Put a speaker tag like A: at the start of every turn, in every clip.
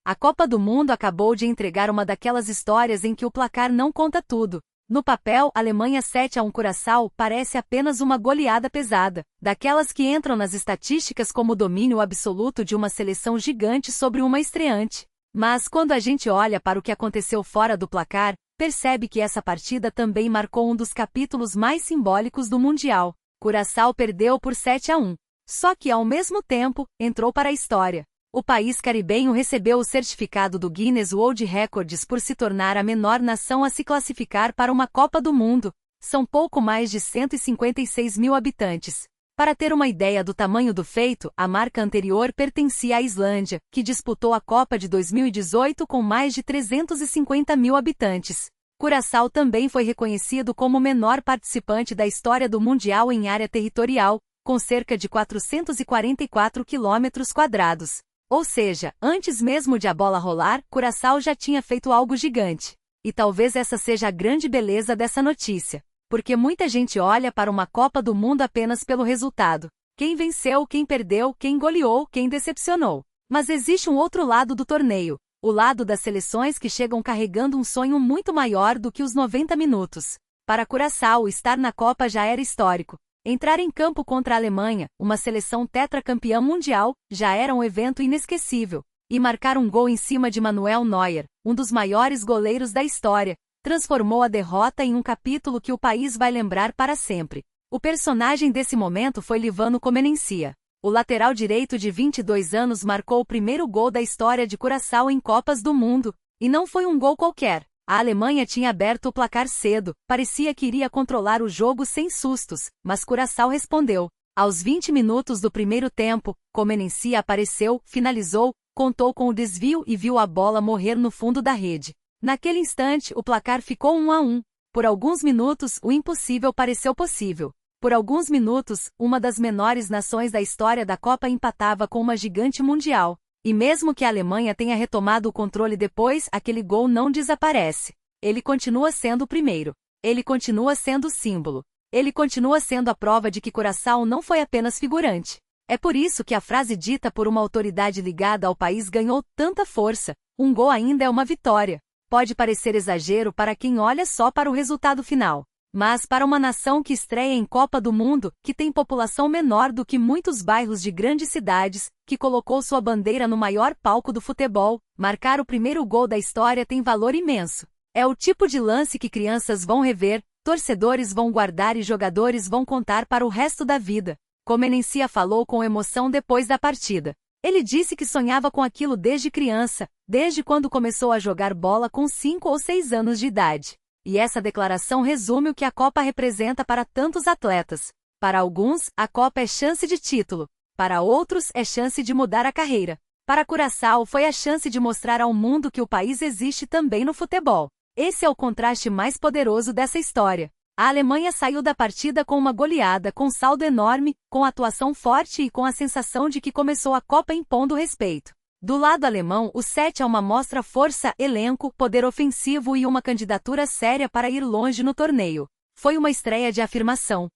A: A Copa do Mundo acabou de entregar uma daquelas histórias em que o placar não conta tudo. No papel, Alemanha 7-1 Curaçao parece apenas uma goleada pesada, daquelas que entram nas estatísticas como o domínio absoluto de uma seleção gigante sobre uma estreante. Mas quando a gente olha para o que aconteceu fora do placar, percebe que essa partida também marcou um dos capítulos mais simbólicos do Mundial. Curaçao perdeu por 7-1. Só que, ao mesmo tempo, entrou para a história. O país caribenho recebeu o certificado do Guinness World Records por se tornar a menor nação a se classificar para uma Copa do Mundo. São pouco mais de 156 mil habitantes. Para ter uma ideia do tamanho do feito, a marca anterior pertencia à Islândia, que disputou a Copa de 2018 com mais de 350 mil habitantes. Curaçao também foi reconhecido como o menor participante da história do Mundial em área territorial, com cerca de 444 km². Ou seja, antes mesmo de a bola rolar, Curaçao já tinha feito algo gigante. E talvez essa seja a grande beleza dessa notícia. Porque muita gente olha para uma Copa do Mundo apenas pelo resultado. Quem venceu, quem perdeu, quem goleou, quem decepcionou. Mas existe um outro lado do torneio. O lado das seleções que chegam carregando um sonho muito maior do que os 90 minutos. Para Curaçao, estar na Copa já era histórico. Entrar em campo contra a Alemanha, uma seleção tetracampeã mundial, já era um evento inesquecível. E marcar um gol em cima de Manuel Neuer, um dos maiores goleiros da história, transformou a derrota em um capítulo que o país vai lembrar para sempre. O personagem desse momento foi Livano Comenencia. O lateral direito de 22 anos marcou o primeiro gol da história de Curaçao em Copas do Mundo. E não foi um gol qualquer. A Alemanha tinha aberto o placar cedo, parecia que iria controlar o jogo sem sustos, mas Curaçao respondeu. Aos 20 minutos do primeiro tempo, Comenencia apareceu, finalizou, contou com o desvio e viu a bola morrer no fundo da rede. Naquele instante, o placar ficou 1-1. Por alguns minutos, o impossível pareceu possível. Por alguns minutos, uma das menores nações da história da Copa empatava com uma gigante mundial. E mesmo que a Alemanha tenha retomado o controle depois, aquele gol não desaparece. Ele continua sendo o primeiro. Ele continua sendo o símbolo. Ele continua sendo a prova de que Curaçao não foi apenas figurante. É por isso que a frase dita por uma autoridade ligada ao país ganhou tanta força. Um gol ainda é uma vitória. Pode parecer exagero para quem olha só para o resultado final. Mas para uma nação que estreia em Copa do Mundo, que tem população menor do que muitos bairros de grandes cidades, que colocou sua bandeira no maior palco do futebol, marcar o primeiro gol da história tem valor imenso. É o tipo de lance que crianças vão rever, torcedores vão guardar e jogadores vão contar para o resto da vida. Comenencia falou com emoção depois da partida. Ele disse que sonhava com aquilo desde criança, desde quando começou a jogar bola com 5 ou 6 anos de idade. E essa declaração resume o que a Copa representa para tantos atletas. Para alguns, a Copa é chance de título. Para outros, é chance de mudar a carreira. Para Curaçao, foi a chance de mostrar ao mundo que o país existe também no futebol. Esse é o contraste mais poderoso dessa história. A Alemanha saiu da partida com uma goleada, com saldo enorme, com atuação forte e com a sensação de que começou a Copa impondo respeito. Do lado alemão, o 7-1 mostra força, elenco, poder ofensivo e uma candidatura séria para ir longe no torneio. Foi uma estreia de afirmação.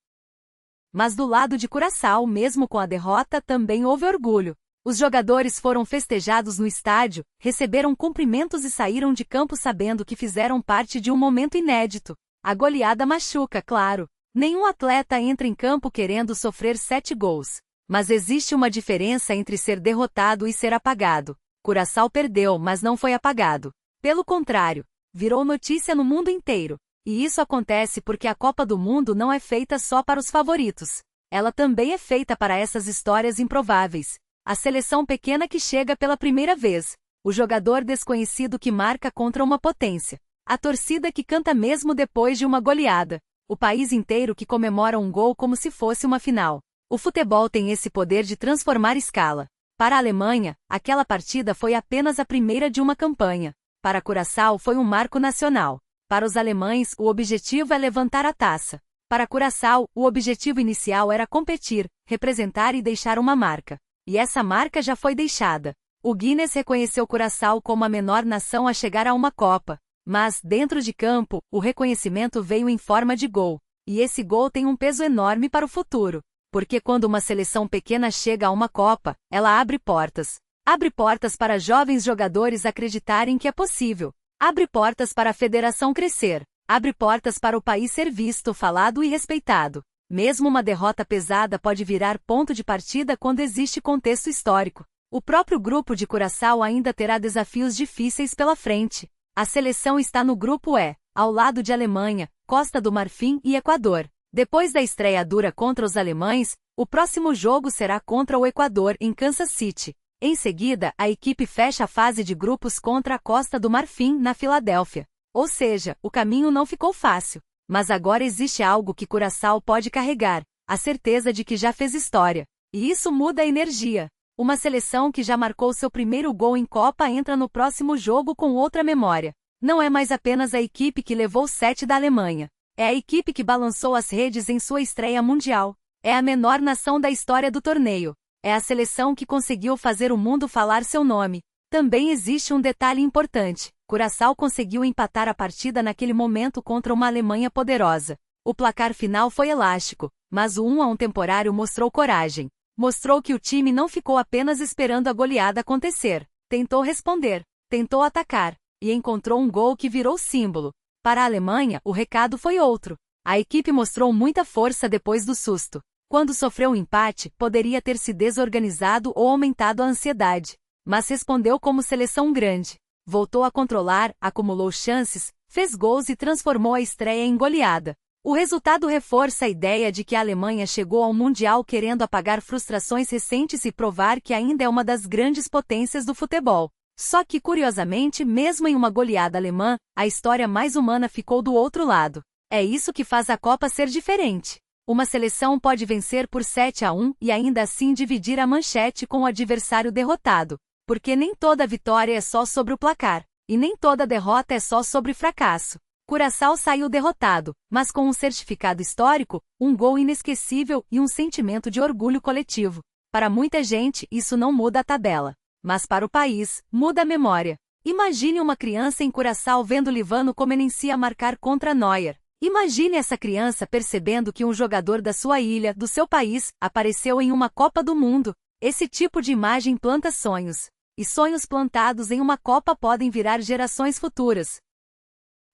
A: Mas do lado de Curaçao, mesmo com a derrota, também houve orgulho. Os jogadores foram festejados no estádio, receberam cumprimentos e saíram de campo sabendo que fizeram parte de um momento inédito. A goleada machuca, claro. Nenhum atleta entra em campo querendo sofrer 7 gols. Mas existe uma diferença entre ser derrotado e ser apagado. Curaçao perdeu, mas não foi apagado. Pelo contrário, virou notícia no mundo inteiro. E isso acontece porque a Copa do Mundo não é feita só para os favoritos. Ela também é feita para essas histórias improváveis. A seleção pequena que chega pela primeira vez. O jogador desconhecido que marca contra uma potência. A torcida que canta mesmo depois de uma goleada. O país inteiro que comemora um gol como se fosse uma final. O futebol tem esse poder de transformar escala. Para a Alemanha, aquela partida foi apenas a primeira de uma campanha. Para Curaçao foi um marco nacional. Para os alemães, o objetivo é levantar a taça. Para Curaçao, o objetivo inicial era competir, representar e deixar uma marca. E essa marca já foi deixada. O Guinness reconheceu Curaçao como a menor nação a chegar a uma Copa. Mas, dentro de campo, o reconhecimento veio em forma de gol. E esse gol tem um peso enorme para o futuro. Porque quando uma seleção pequena chega a uma Copa, ela abre portas. Abre portas para jovens jogadores acreditarem que é possível. Abre portas para a federação crescer. Abre portas para o país ser visto, falado e respeitado. Mesmo uma derrota pesada pode virar ponto de partida quando existe contexto histórico. O próprio grupo de Curaçao ainda terá desafios difíceis pela frente. A seleção está no grupo E, ao lado de Alemanha, Costa do Marfim e Equador. Depois da estreia dura contra os alemães, o próximo jogo será contra o Equador em Kansas City. Em seguida, a equipe fecha a fase de grupos contra a Costa do Marfim na Filadélfia. Ou seja, o caminho não ficou fácil. Mas agora existe algo que Curaçao pode carregar, a certeza de que já fez história. E isso muda a energia. Uma seleção que já marcou seu primeiro gol em Copa entra no próximo jogo com outra memória. Não é mais apenas a equipe que levou 7 da Alemanha. É a equipe que balançou as redes em sua estreia mundial. É a menor nação da história do torneio. É a seleção que conseguiu fazer o mundo falar seu nome. Também existe um detalhe importante. Curaçao conseguiu empatar a partida naquele momento contra uma Alemanha poderosa. O placar final foi elástico, mas o 1-1 temporário mostrou coragem. Mostrou que o time não ficou apenas esperando a goleada acontecer. Tentou responder, tentou atacar, e encontrou um gol que virou símbolo. Para a Alemanha, o recado foi outro. A equipe mostrou muita força depois do susto. Quando sofreu um empate, poderia ter se desorganizado ou aumentado a ansiedade. Mas respondeu como seleção grande. Voltou a controlar, acumulou chances, fez gols e transformou a estreia em goleada. O resultado reforça a ideia de que a Alemanha chegou ao Mundial querendo apagar frustrações recentes e provar que ainda é uma das grandes potências do futebol. Só que, curiosamente, mesmo em uma goleada alemã, a história mais humana ficou do outro lado. É isso que faz a Copa ser diferente. Uma seleção pode vencer por 7-1 e ainda assim dividir a manchete com o adversário derrotado. Porque nem toda vitória é só sobre o placar, e nem toda derrota é só sobre fracasso. Curaçao saiu derrotado, mas com um certificado histórico, um gol inesquecível e um sentimento de orgulho coletivo. Para muita gente, isso não muda a tabela. Mas para o país, muda a memória. Imagine uma criança em Curaçao vendo Livano Comencia marcar contra Neuer. Imagine essa criança percebendo que um jogador da sua ilha, do seu país, apareceu em uma Copa do Mundo. Esse tipo de imagem planta sonhos. E sonhos plantados em uma Copa podem virar gerações futuras.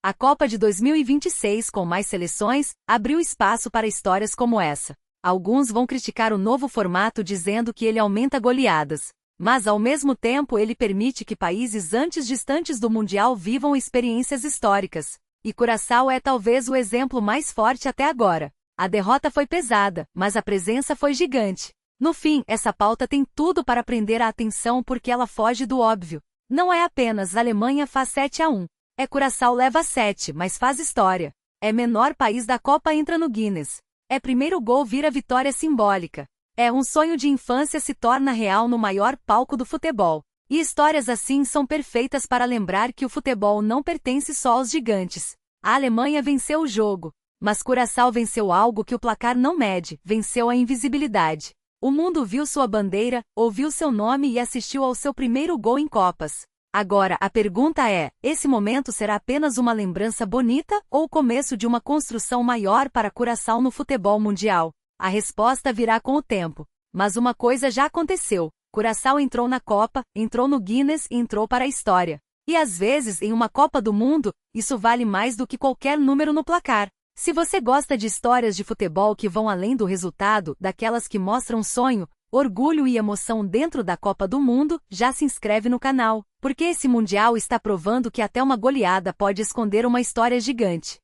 A: A Copa de 2026, com mais seleções, abriu espaço para histórias como essa. Alguns vão criticar o novo formato dizendo que ele aumenta goleadas. Mas ao mesmo tempo ele permite que países antes distantes do Mundial vivam experiências históricas. E Curaçao é talvez o exemplo mais forte até agora. A derrota foi pesada, mas a presença foi gigante. No fim, essa pauta tem tudo para prender a atenção porque ela foge do óbvio. Não é apenas a Alemanha faz 7-1. É Curaçao leva 7, mas faz história. É menor país da Copa entra no Guinness. É primeiro gol vira vitória simbólica. É um sonho de infância se torna real no maior palco do futebol. E histórias assim são perfeitas para lembrar que o futebol não pertence só aos gigantes. A Alemanha venceu o jogo, mas Curaçao venceu algo que o placar não mede, venceu a invisibilidade. O mundo viu sua bandeira, ouviu seu nome e assistiu ao seu primeiro gol em Copas. Agora, a pergunta é, esse momento será apenas uma lembrança bonita ou o começo de uma construção maior para Curaçao no futebol mundial? A resposta virá com o tempo. Mas uma coisa já aconteceu. Curaçao entrou na Copa, entrou no Guinness e entrou para a história. E às vezes, em uma Copa do Mundo, isso vale mais do que qualquer número no placar. Se você gosta de histórias de futebol que vão além do resultado, daquelas que mostram sonho, orgulho e emoção dentro da Copa do Mundo, já se inscreve no canal, porque esse Mundial está provando que até uma goleada pode esconder uma história gigante.